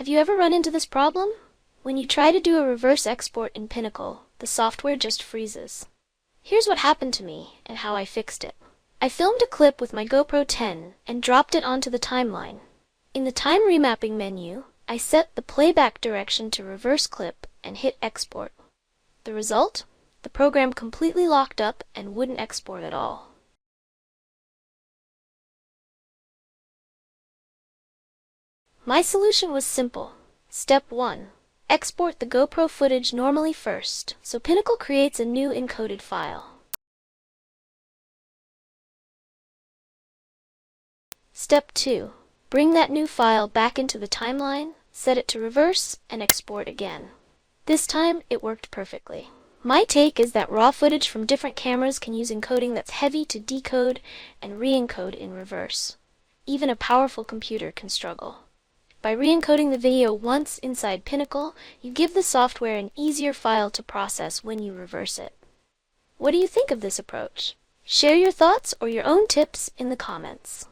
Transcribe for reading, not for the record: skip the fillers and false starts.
Have you ever run into this problem? When you try to do a reverse export in Pinnacle, the software just freezes. Here's what happened to me and how I fixed it. I filmed a clip with my GoPro 10 and dropped it onto the timeline. In the time remapping menu, I set the playback direction to reverse clip and hit export. The result? The program completely locked up and wouldn't export at all. My solution was simple. Step 1. Export the GoPro footage normally first, so Pinnacle creates a new encoded file. Step 2. Bring that new file back into the timeline, set it to reverse, and export again. This time, it worked perfectly. My take is that raw footage from different cameras can use encoding that's heavy to decode and re-encode in reverse. Even a powerful computer can struggle. By re-encoding the video once inside Pinnacle, you give the software an easier file to process when you reverse it. What do you think of this approach? Share your thoughts or your own tips in the comments.